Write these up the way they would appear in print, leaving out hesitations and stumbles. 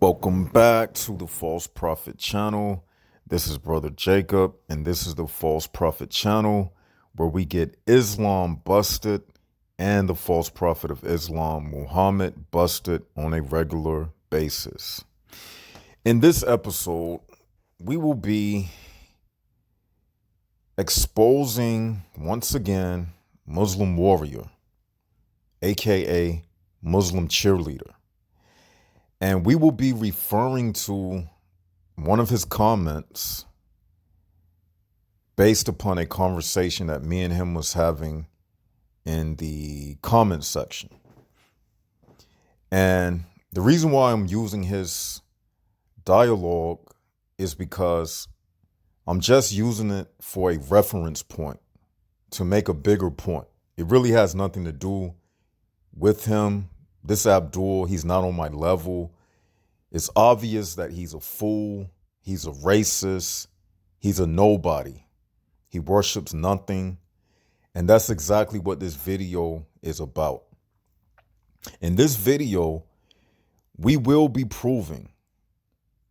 Welcome back to the False Prophet channel. This is Brother Jacob, and this is the False Prophet channel where we get Islam busted and the false prophet of Islam, Muhammad, busted on a regular basis. In this episode, we will be exposing once again Muslim Warrior, aka Muslim Cheerleader. And we will be referring to one of his comments based upon a conversation that me and him was having in the comment section. And the reason why I'm using his dialogue is because I'm just using it for a reference point to make a bigger point. It really has nothing to do with him. This Abdul, he's not on my level. It's obvious that he's a fool. He's a racist. He's a nobody. He worships nothing. And that's exactly what this video is about. In this video, we will be proving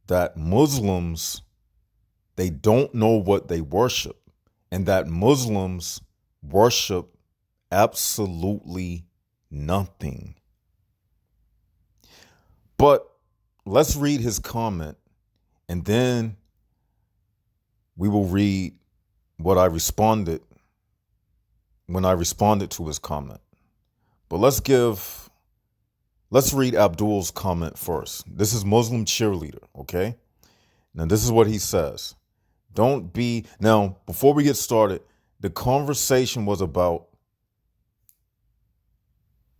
that Muslims, they don't know what they worship, and that Muslims worship absolutely nothing. But let's read his comment, and then we will read what I responded when I responded to his comment. But let's read Abdul's comment first. This is Muslim Cheerleader, okay? Now, this is what he says. Now, before we get started, the conversation was about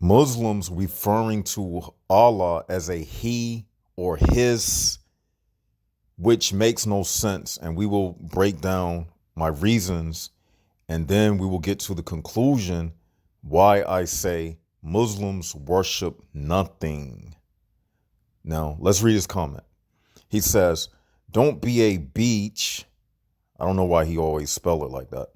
Muslims referring to Allah as a he or his, which makes no sense. And we will break down my reasons, and then we will get to the conclusion why I say Muslims worship nothing. Now, let's read his comment. He says, "Don't be a beach." I don't know why he always spell it like that.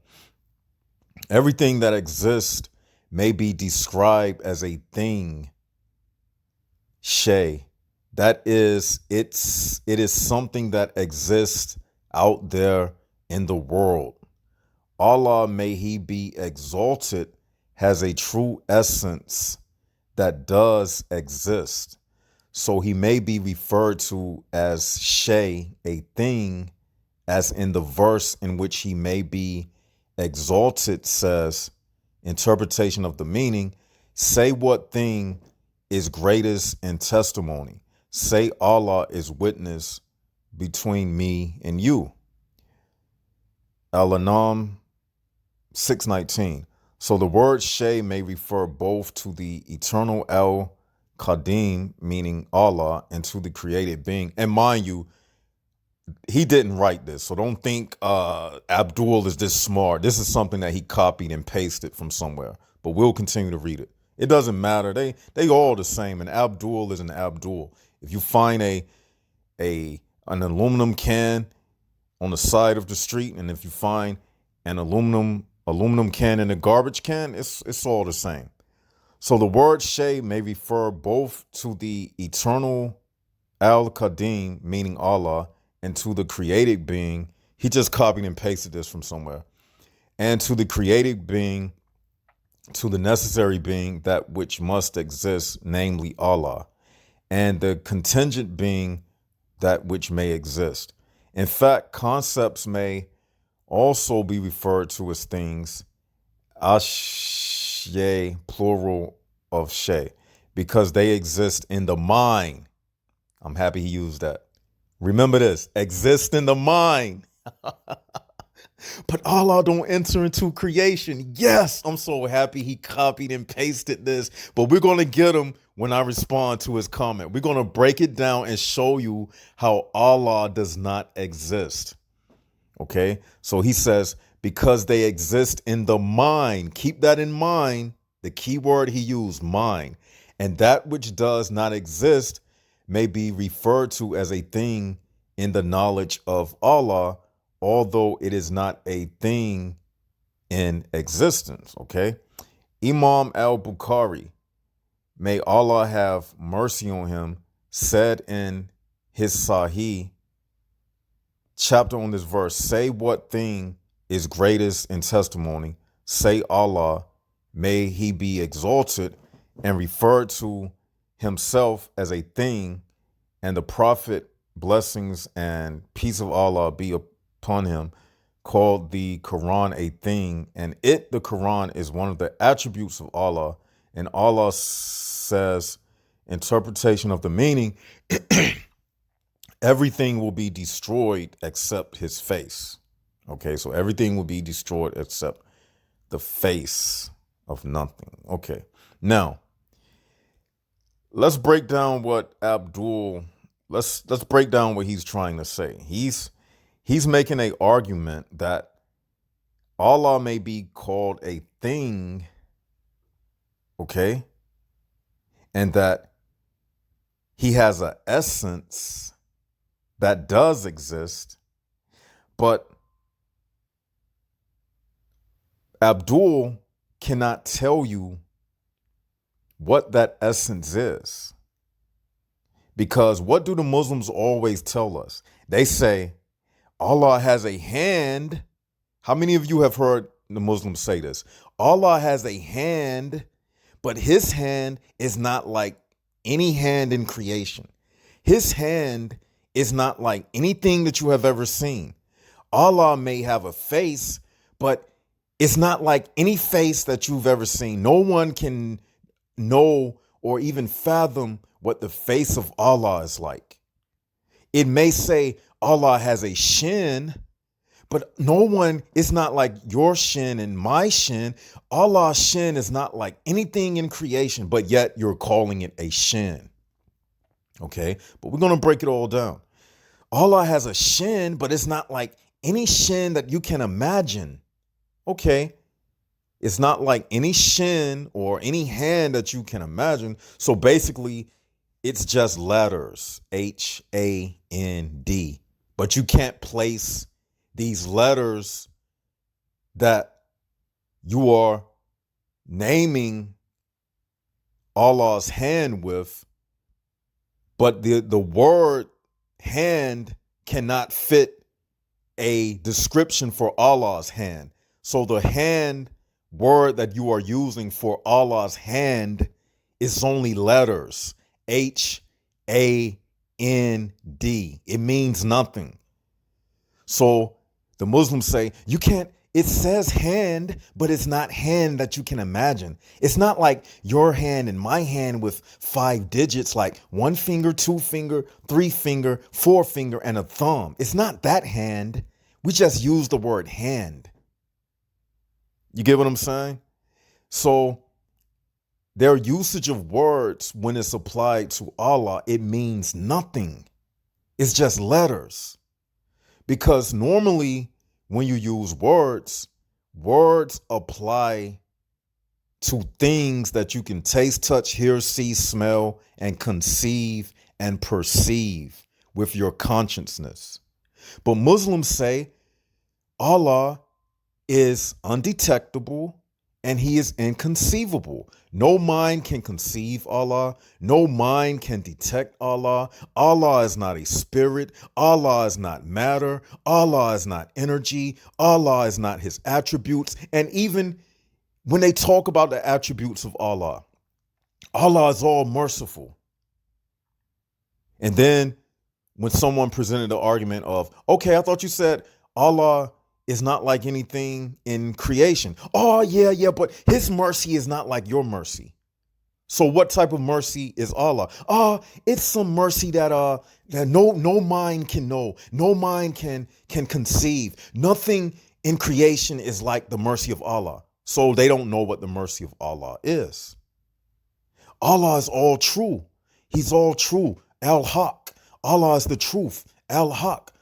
"Everything that exists may be described as a thing. Shay. That is, it is something that exists out there in the world. Allah, may he be exalted, has a true essence that does exist. So he may be referred to as Shay, a thing, as in the verse in which he may be exalted says, interpretation of the meaning, say what thing is greatest in testimony. Say Allah is witness between me and you." Al-Anam 619. So the word Shay may refer both to the eternal Al-Qadim, meaning Allah, and to the created being. And mind you, he didn't write this, so don't think Abdul is this smart. This is something that he copied and pasted from somewhere. But we'll continue to read it. It doesn't matter. They all the same. And Abdul is an Abdul. If you find an aluminum can on the side of the street, and if you find an aluminum can in a garbage can, it's all the same. So the word Shay may refer both to the eternal Al-Qadim, meaning Allah, and to the created being. He just copied and pasted this from somewhere. And to the created being, to the necessary being, that which must exist, namely Allah, and the contingent being, that which may exist. In fact, concepts may also be referred to as things, Ashay, plural of Shay, because they exist in the mind. I'm happy he used that. Remember this, exist in the mind. But Allah don't enter into creation. Yes, I'm so happy he copied and pasted this. But we're going to get him when I respond to his comment. We're going to break it down and show you how Allah does not exist. Okay, so he says, because they exist in the mind. Keep that in mind. The key word he used, mind. And that which does not exist may be referred to as a thing in the knowledge of Allah, although it is not a thing in existence. Okay, Imam al-Bukhari, may Allah have mercy on him, said in his Sahih chapter on this verse, say what thing is greatest in testimony, say Allah, may he be exalted, and refer to himself as a thing, and the Prophet, blessings and peace of Allah be upon him, called the Quran a thing, and it, the Quran, is one of the attributes of Allah, and Allah says, interpretation of the meaning, everything will be destroyed except his face. Okay, so everything will be destroyed except the face of nothing. Okay, now let's break down what let's break down what he's trying to say. He's making an argument that Allah may be called a thing, okay, and that he has an essence that does exist, but Abdul cannot tell you what that essence is. Because what do the Muslims always tell us? They say, Allah has a hand. How many of you have heard the Muslims say this? Allah has a hand, but his hand is not like any hand in creation. His hand is not like anything that you have ever seen. Allah may have a face, but it's not like any face that you've ever seen. No one can know or even fathom what the face of Allah is like. It may say Allah has a shin, but no one, it's not like your shin and my shin. Allah's shin is not like anything in creation, but yet you're calling it a shin. Okay, but we're going to break it all down. Allah has a shin, but it's not like any shin that you can imagine. Okay, it's not like any shin or any hand that you can imagine. So basically, it's just letters, H-A-N-D. But you can't place these letters that you are naming Allah's hand with, but the word hand cannot fit a description for Allah's hand. So the hand word that you are using for Allah's hand is only letters, H-A-N-D. It means nothing. So the Muslims say, you can't, it says hand, but it's not hand that you can imagine. It's not like your hand and my hand with 5 digits, like 1 finger, 2 finger, 3 finger, 4 finger, and a thumb. It's not that hand. We just use the word hand. You get what I'm saying? So their usage of words, when it's applied to Allah, it means nothing. It's just letters. Because normally when you use words, words apply to things that you can taste, touch, hear, see, smell, and conceive and perceive with your consciousness. But Muslims say Allah is undetectable and he is inconceivable. No mind can conceive Allah. No mind can detect Allah. Allah is not a spirit. Allah is not matter. Allah is not energy. Allah is not his attributes. And even when they talk about the attributes of Allah, Allah is all merciful. And then when someone presented the argument of, okay, I thought you said Allah is not like anything in creation. Oh, yeah, but his mercy is not like your mercy. So what type of mercy is Allah? It's some mercy that no mind can know. No mind can conceive. Nothing in creation is like the mercy of Allah. So they don't know what the mercy of Allah is. Allah is all true. He's all true. Al-Haq. Allah is the truth. Al-Haq.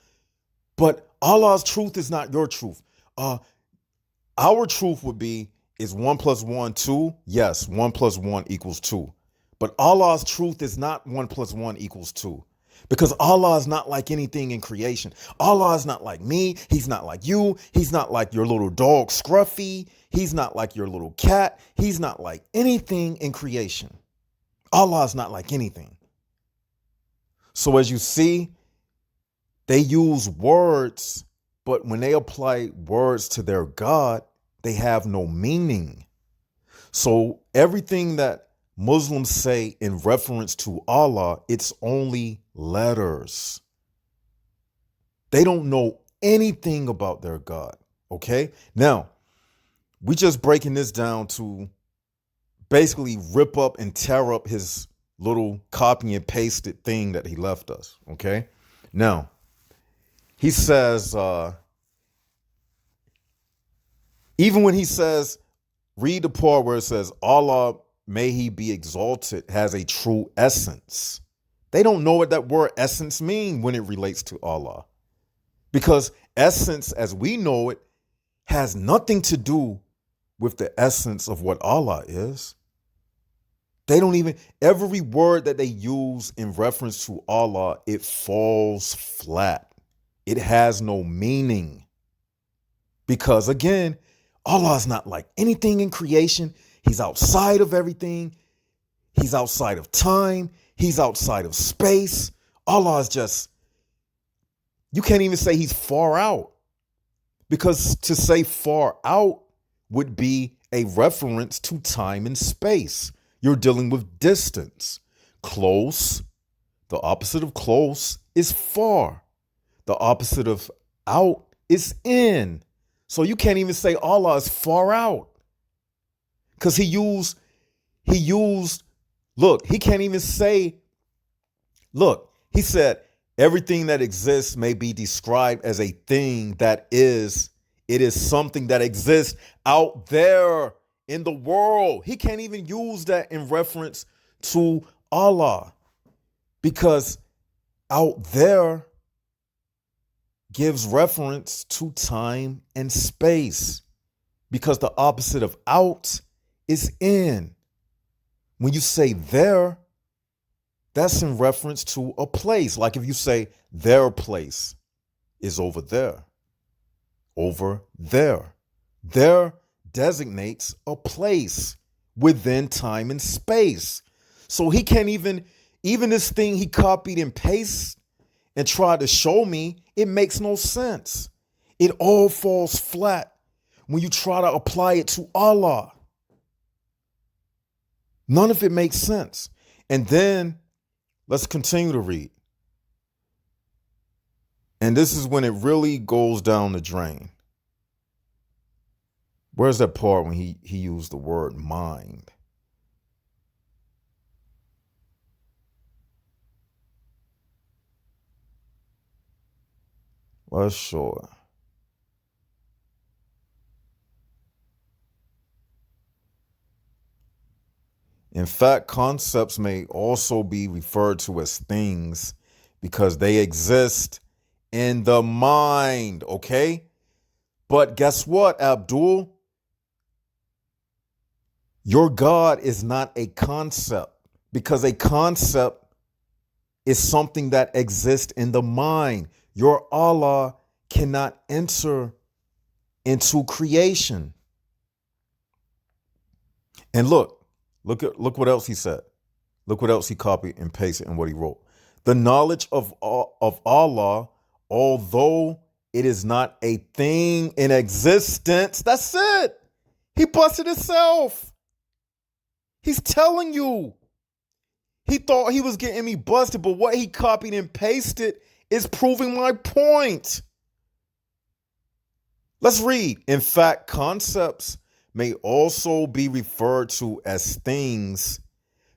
But Allah's truth is not your truth. Our truth would be, is 1 + 1 2? Yes, 1 + 1 = 2. But Allah's truth is not 1 + 1 = 2. Because Allah is not like anything in creation. Allah is not like me. He's not like you. He's not like your little dog Scruffy. He's not like your little cat. He's not like anything in creation. Allah is not like anything. So as you see, they use words, but when they apply words to their God, they have no meaning. So everything that Muslims say in reference to Allah, it's only letters. They don't know anything about their God. Okay? Now, we just breaking this down to basically rip up and tear up his little copy and pasted thing that he left us. Okay? Now, he says, even when he says, read the part where it says, Allah, may he be exalted, has a true essence. They don't know what that word essence means when it relates to Allah. Because essence, as we know it, has nothing to do with the essence of what Allah is. They don't even, every word that they use in reference to Allah, it falls flat. It has no meaning. Because again, Allah is not like anything in creation. He's outside of everything. He's outside of time. He's outside of space. Allah is just, you can't even say he's far out. Because to say far out would be a reference to time and space. You're dealing with distance. Close, the opposite of close is far. The opposite of out is in. So you can't even say Allah is far out. Because he used, look, he can't even say, look, he said, everything that exists may be described as a thing that is, it is something that exists out there in the world. He can't even use that in reference to Allah because out there gives reference to time and space because the opposite of out is in. When you say there, that's in reference to a place. Like if you say their place is over there, over there. There designates a place within time and space. So he can't even this thing he copied and pasted and tried to show me, it makes no sense. It all falls flat when you try to apply it to Allah. None of it makes sense. And then let's continue to read. And this is when it really goes down the drain. Where's that part when he used the word mind? Well, sure. In fact, concepts may also be referred to as things because they exist in the mind, okay? But guess what, Abdul? Your God is not a concept because a concept is something that exists in the mind. Your Allah cannot enter into creation. And look what else he said. Look what else he copied and pasted in what he wrote. The knowledge of Allah, although it is not a thing in existence. That's it. He busted himself. He's telling you. He thought he was getting me busted, but what he copied and pasted is proving my point. Let's read. In fact, concepts may also be referred to as things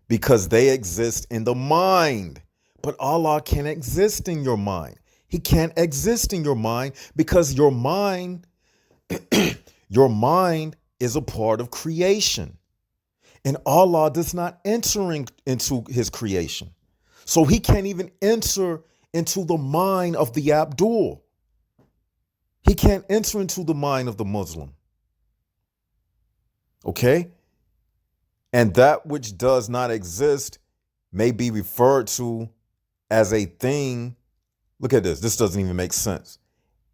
because they exist in the mind. But Allah can't exist in your mind. He can't exist in your mind because your mind, your mind is a part of creation. And Allah does not enter into his creation. So he can't even enter into the mind of the Abdul. He can't enter into the mind of the Muslim. Okay? And that which does not exist may be referred to as a thing. Look at this. This doesn't even make sense.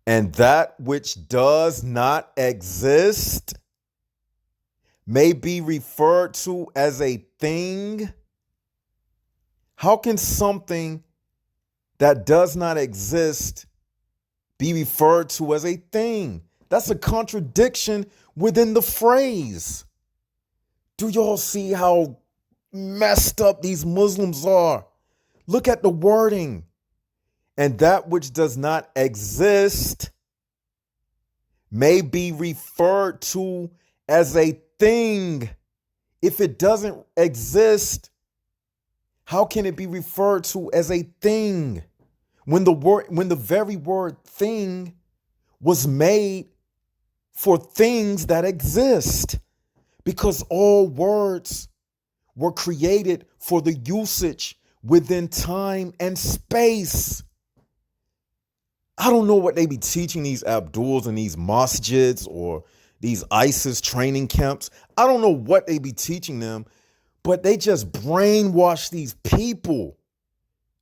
And that which does not exist may be referred to as a thing. How can something that does not exist be referred to as a thing. That's a contradiction within the phrase. Do y'all see how messed up these Muslims are? Look at the wording. And that which does not exist may be referred to as a thing. If it doesn't exist, how can it be referred to as a thing? When the very word thing was made for things that exist, because all words were created for the usage within time and space. I don't know what they be teaching these Abduls and these masjids or these ISIS training camps. I don't know what they be teaching them, but they just brainwash these people.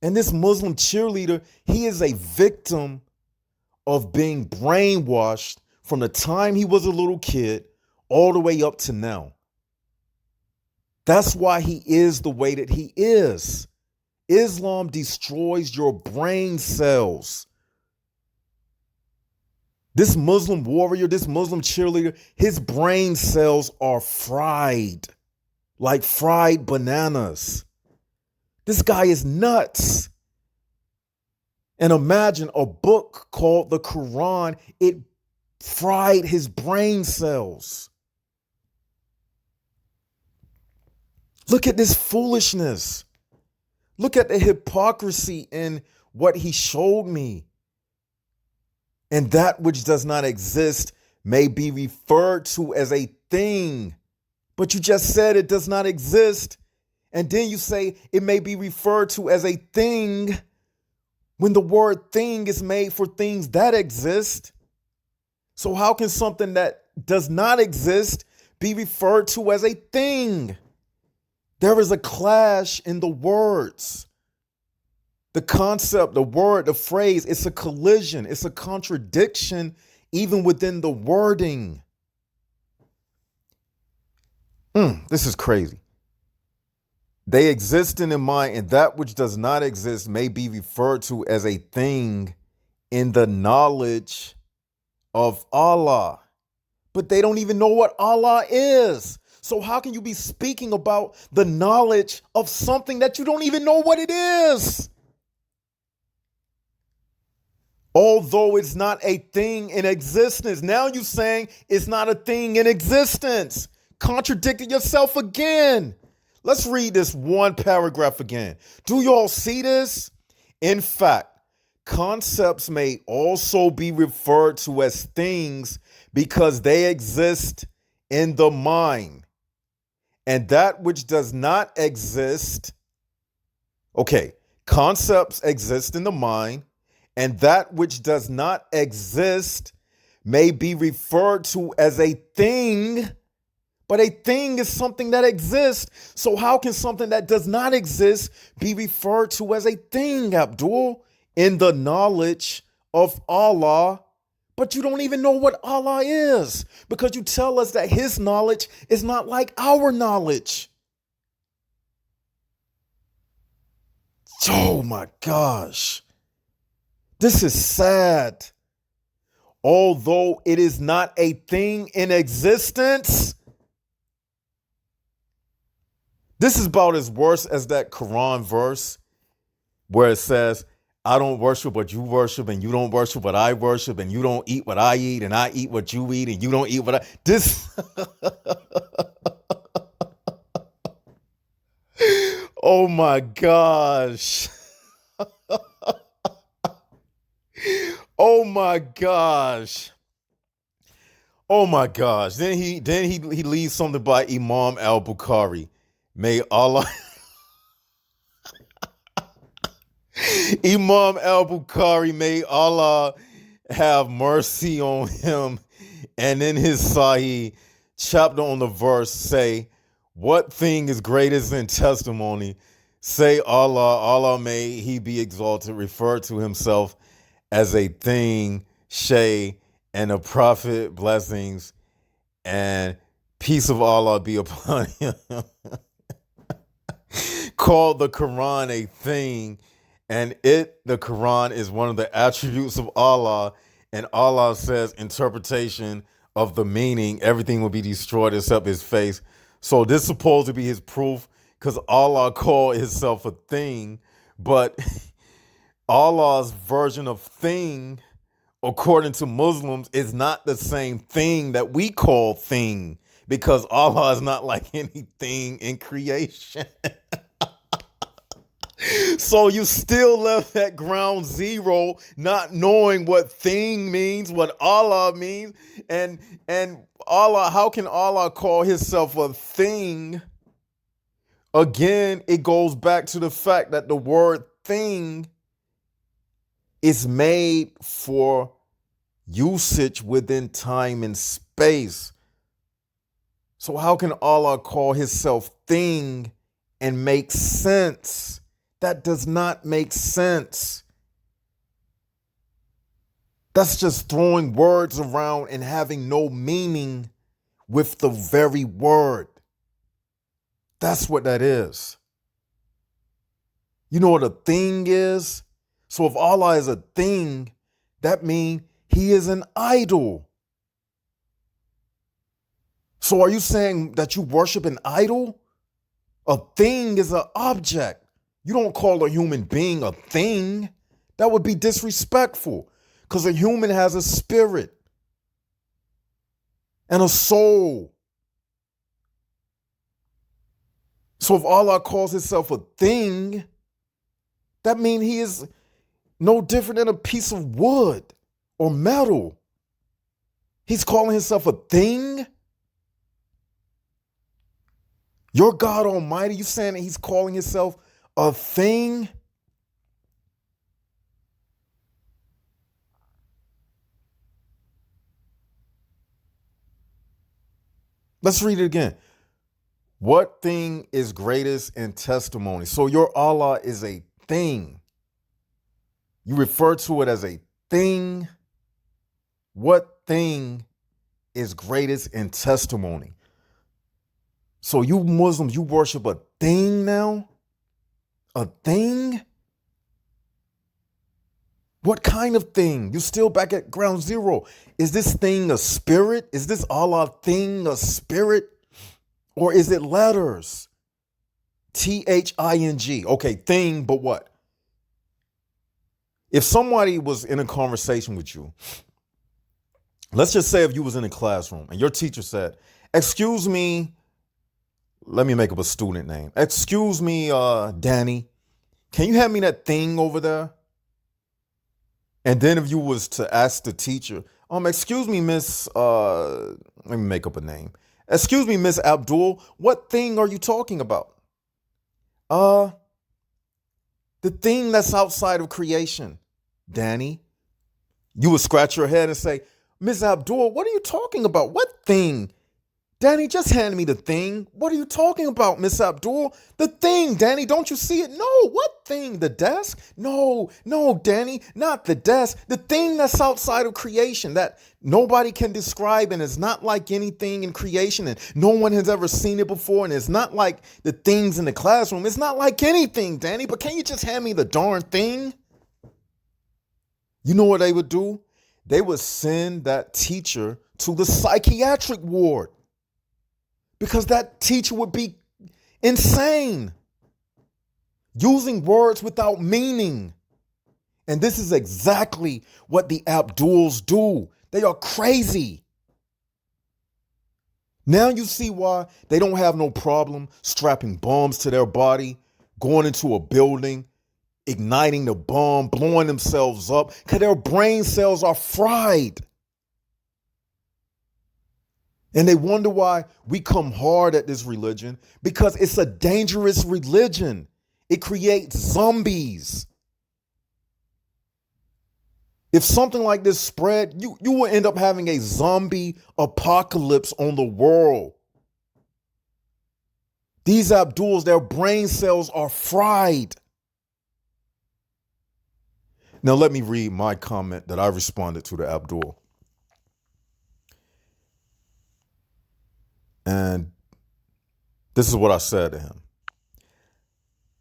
And this Muslim cheerleader, he is a victim of being brainwashed from the time he was a little kid all the way up to now. That's why he is the way that he is. Islam destroys your brain cells. This Muslim warrior, this Muslim cheerleader, his brain cells are fried, like fried bananas. This guy is nuts. And imagine a book called the Quran, it fried his brain cells. Look at this foolishness. Look at the hypocrisy in what he showed me. And that which does not exist may be referred to as a thing. But you just said it does not exist. And then you say it may be referred to as a thing when the word thing is made for things that exist. So how can something that does not exist be referred to as a thing? There is a clash in the words. The concept, the word, the phrase, it's a collision. It's a contradiction even within the wording. This is crazy. They exist in the mind, and that which does not exist may be referred to as a thing in the knowledge of Allah. But they don't even know what Allah is. So how can you be speaking about the knowledge of something that you don't even know what it is? Although it's not a thing in existence. Now you're saying it's not a thing in existence. Contradicting yourself again. Let's read this one paragraph again. Do y'all see this? In fact, concepts may also be referred to as things because they exist in the mind. And that which does not exist, concepts exist in the mind, and that which does not exist may be referred to as a thing, but a thing is something that exists. So how can something that does not exist be referred to as a thing, Abdul? In the knowledge of Allah, but you don't even know what Allah is because you tell us that his knowledge is not like our knowledge. Oh my gosh. This is sad. Although it is not a thing in existence, this is about as worse as that Quran verse where it says, I don't worship what you worship, and you don't worship what I worship, and you don't eat what I eat, and I eat what you eat, and you don't eat what I... This... Oh my gosh. Oh my gosh. Oh my gosh. Then he leaves something by Imam al-Bukhari. May Allah Imam al-Bukhari, may Allah have mercy on him. And in his Sahih chapter on the verse say, what thing is greatest than testimony? Say Allah may he be exalted, refer to himself as a thing, shay, and a prophet, blessings, and peace of Allah be upon him. Called the Quran a thing, And the Quran, is one of the attributes of Allah. And Allah says interpretation of the meaning, everything will be destroyed except his face. So this is supposed to be his proof because Allah called himself a thing, but Allah's version of thing, according to Muslims, is not the same thing that we call thing because Allah is not like anything in creation. So you still left at ground zero, not knowing what thing means, what Allah means, and Allah. How can Allah call himself a thing? Again, it goes back to the fact that the word thing is made for usage within time and space. So how can Allah call himself thing and make sense? That does not make sense. That's just throwing words around and having no meaning with the very word. That's what that is. You know what a thing is? So if Allah is a thing, that means he is an idol. So are you saying that you worship an idol? A thing is an object. You don't call a human being a thing. That would be disrespectful because a human has a spirit and a soul. So if Allah calls himself a thing, that means he is no different than a piece of wood or metal. He's calling himself a thing. Your God Almighty, you saying that he's calling himself a thing? Let's read it again. What thing is greatest in testimony? So your Allah is a thing. You refer to it as a thing. What thing is greatest in testimony? So you Muslims, you worship a thing now? A thing? What kind of thing? You're still back at ground zero. Is this thing a spirit? Is this Allah thing a spirit? Or is it letters? THING. Okay, thing, but what? If somebody was in a conversation with you, let's just say if you was in a classroom and your teacher said, excuse me, let me make up a student name. Excuse me, Danny, can you hand me that thing over there? And then if you was to ask the teacher, excuse me, Miss, let me make up a name. Excuse me, Miss Abdul, what thing are you talking about? The thing that's outside of creation, Danny. You would scratch your head and say, Miss Abdul, what are you talking about? What thing? Danny, just hand me the thing. What are you talking about, Miss Abdul? The thing, Danny, don't you see it? No, what thing? The desk? No, Danny, not the desk. The thing that's outside of creation that nobody can describe and is not like anything in creation and no one has ever seen it before and it's not like the things in the classroom. It's not like anything, Danny, but can you just hand me the darn thing? You know what they would do? They would send that teacher to the psychiatric ward. Because that teacher would be insane, using words without meaning. And this is exactly what the Abduls do. They are crazy. Now you see why they don't have no problem strapping bombs to their body, going into a building, igniting the bomb, blowing themselves up, because their brain cells are fried. And they wonder why we come hard at this religion, because it's a dangerous religion. It creates zombies. If something like this spread, you will end up having a zombie apocalypse on the world. These Abduls, their brain cells are fried. Now let me read my comment that I responded to the Abdul. And this is what I said to him.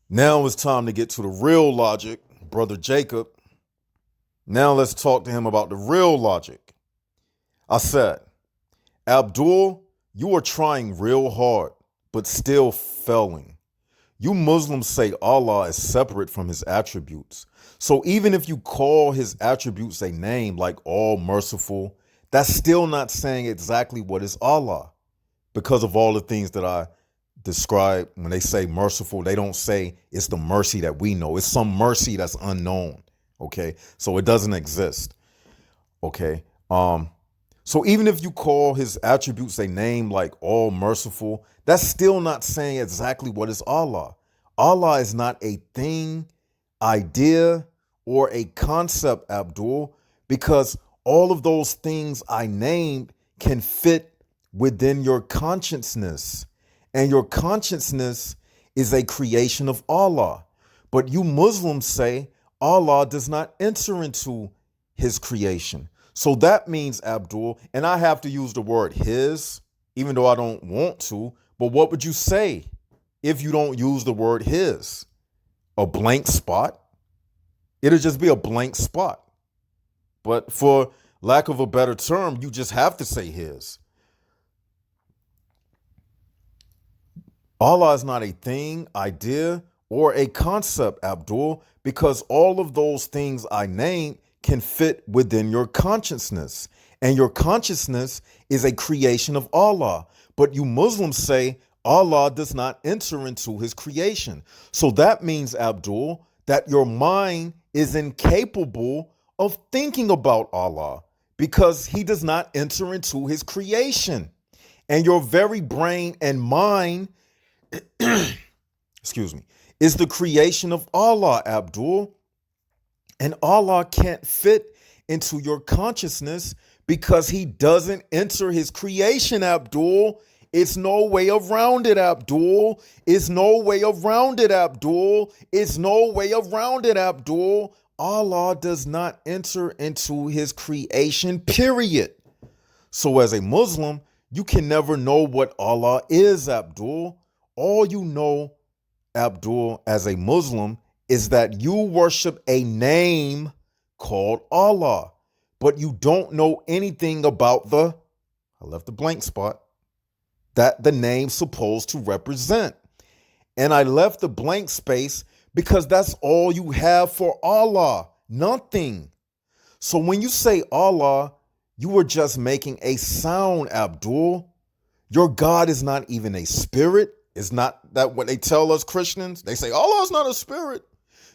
Now it's time to get to the real logic Brother Jacob. Now let's talk to him about the real logic. I said, Abdul, you are trying real hard, but still failing. You Muslims say Allah is separate from his attributes. So even if you call his attributes a name like all merciful, that's still not saying exactly what is Allah. Because of all the things that I described, when they say merciful, they don't say it's the mercy that we know. It's some mercy that's unknown. Okay. So it doesn't exist. Okay. So even if you call his attributes a name like all merciful, that's still not saying exactly what is Allah. Allah is not a thing, idea, or a concept, Abdul, because all of those things I named can fit within your consciousness. And your consciousness is a creation of Allah. But you Muslims say Allah does not enter into his creation. So that means, Abdul, and I have to use the word his, even though I don't want to, but what would you say if you don't use the word his? A blank spot? It'll just be a blank spot. But for lack of a better term, you just have to say his. Allah is not a thing, idea, or a concept, Abdul, because all of those things I named can fit within your consciousness. And your consciousness is a creation of Allah. But you Muslims say Allah does not enter into his creation. So that means, Abdul, that your mind is incapable of thinking about Allah because he does not enter into his creation. And your very brain and mind, excuse me, is the creation of Allah, Abdul. And Allah can't fit into your consciousness because he doesn't enter his creation, Abdul. It's no way around it, Abdul. It's no way around it, Abdul. It's no way around it, Abdul. Allah does not enter into his creation, period. So as a Muslim, you can never know what Allah is, Abdul. All you know, Abdul, as a Muslim, is that you worship a name called Allah, but you don't know anything about I left the blank spot, that the name's supposed to represent. And I left the blank space because that's all you have for Allah, nothing. So when you say Allah, you are just making a sound, Abdul. Your God is not even a spirit. It's not that what they tell us Christians. They say Allah is not a spirit.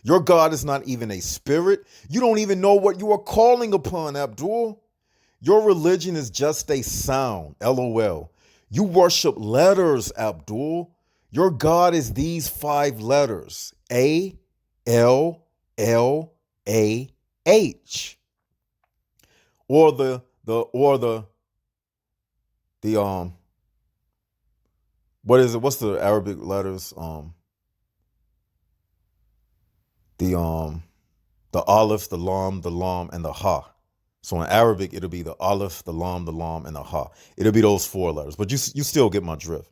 Your God is not even a spirit. You don't even know what you are calling upon, Abdul. Your religion is just a sound, LOL. You worship letters, Abdul. Your God is these 5 letters, A, L, L, A, H. Or the what is it? What's the Arabic letters? The aleph, the lam, and the ha. So in Arabic, it'll be the aleph, the lam, and the ha. It'll be those 4 letters, but you still get my drift.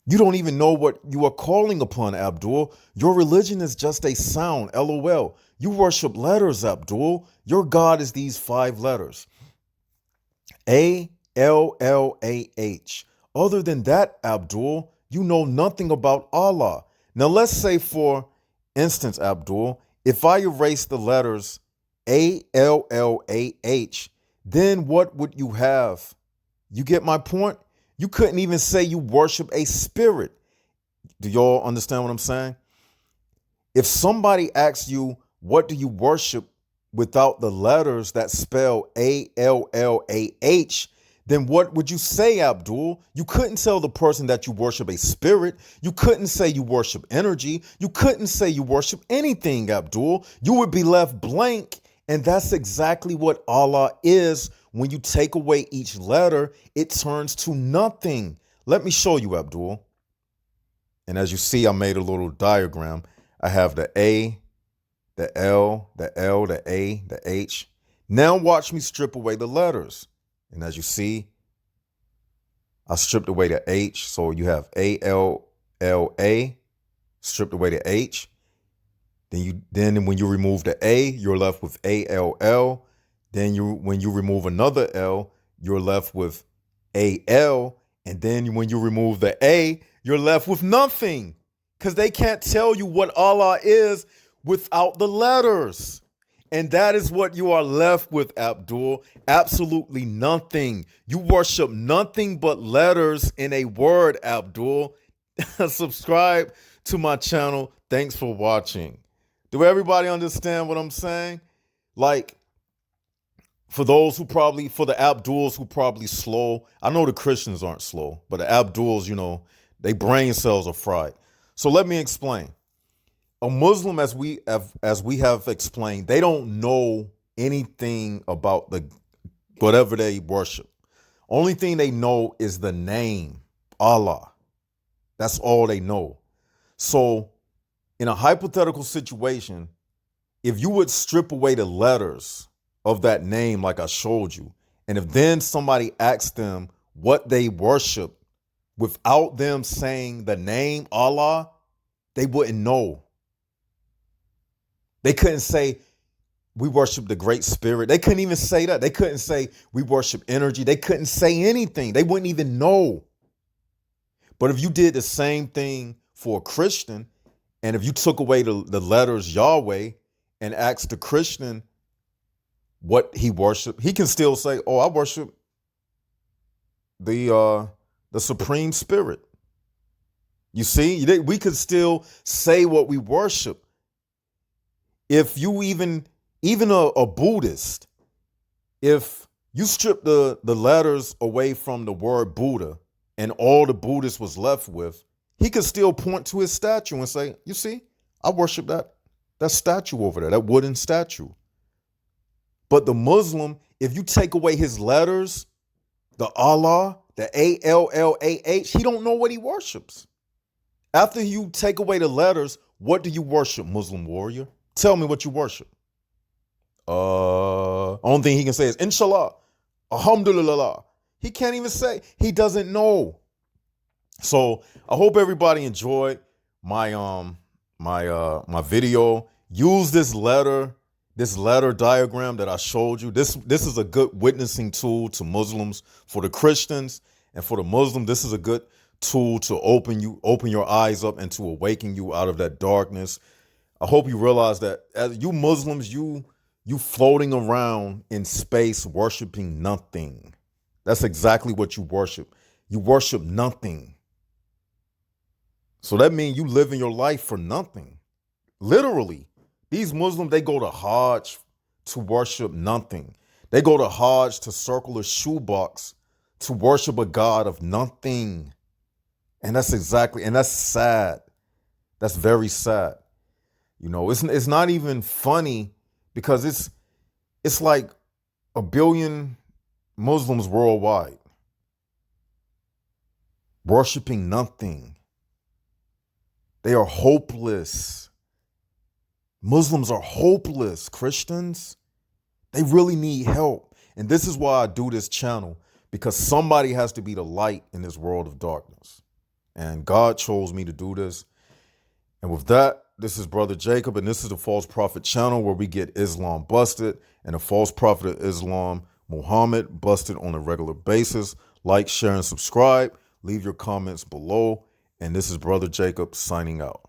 You don't even know what you are calling upon, Abdul. Your religion is just a sound, LOL. You worship letters, Abdul. Your God is these 5 letters. A, L, L, A, H. Other than that, Abdul, you know nothing about Allah. Now, let's say, for instance, Abdul, if I erase the letters A, L, L, A, H, then what would you have? You get my point? You couldn't even say you worship a spirit. Do y'all understand what I'm saying? If somebody asks you, what do you worship without the letters that spell A, L, L, A, H, then what would you say, Abdul? You couldn't tell the person that you worship a spirit. You couldn't say you worship energy. You couldn't say you worship anything, Abdul. You would be left blank. And that's exactly what Allah is. When you take away each letter, it turns to nothing. Let me show you, Abdul. And as you see, I made a little diagram. I have the A, the L, the A, the H. Now watch me strip away the letters. And as you see, I stripped away the H. So you have A, L, L, A, stripped away the H. Then when you remove the A, you're left with ALL. Then when you remove another L, you're left with AL. And then when you remove the A, you're left with nothing. Because they can't tell you what Allah is without the letters. And that is what you are left with, Abdul. Absolutely nothing. You worship nothing but letters in a word, Abdul. Subscribe to my channel. Thanks for watching. Do everybody understand what I'm saying? Like, for the Abduls who probably slow, I know the Christians aren't slow, but the Abduls, they brain cells are fried. So let me explain. A Muslim, as we have explained, they don't know anything about whatever they worship. Only thing they know is the name, Allah. That's all they know. So in a hypothetical situation, if you would strip away the letters of that name like I showed you, and if then somebody asked them what they worship without them saying the name Allah, they wouldn't know. They couldn't say, we worship the Great Spirit. They couldn't even say that. They couldn't say, we worship energy. They couldn't say anything. They wouldn't even know. But if you did the same thing for a Christian, and if you took away the letters Yahweh and asked the Christian what he worshiped, he can still say, oh, I worship the Supreme Spirit. You see, we could still say what we worship. If you even a Buddhist, if you strip the letters away from the word Buddha and all the Buddhist was left with, he could still point to his statue and say, you see, I worship that statue over there, that wooden statue. But the Muslim, if you take away his letters, the Allah, the ALLAH, he don't know what he worships. After you take away the letters, what do you worship, Muslim warrior? Tell me what you worship. Only thing he can say is Inshallah, Alhamdulillah. He can't even say. He doesn't know. So I hope everybody enjoyed my my video. Use this letter diagram that I showed you. This is a good witnessing tool to Muslims. For the Christians and for the Muslim, this is a good tool to open your eyes up and to awaken you out of that darkness. I hope you realize that as you Muslims, you floating around in space worshiping nothing. That's exactly what you worship. You worship nothing. So that means you living your life for nothing. Literally. These Muslims, they go to Hajj to worship nothing. They go to Hajj to circle a shoebox to worship a God of nothing. And that's sad. That's very sad. It's not even funny because it's like 1 billion Muslims worldwide worshiping nothing. They are hopeless. Muslims are hopeless. Christians, they really need help. And this is why I do this channel, because somebody has to be the light in this world of darkness. And God chose me to do this. And with that, this is Brother Jacob, and this is the False Prophet channel where we get Islam busted and the false prophet of Islam, Muhammad, busted on a regular basis. Like, share, and subscribe. Leave your comments below. And this is Brother Jacob signing out.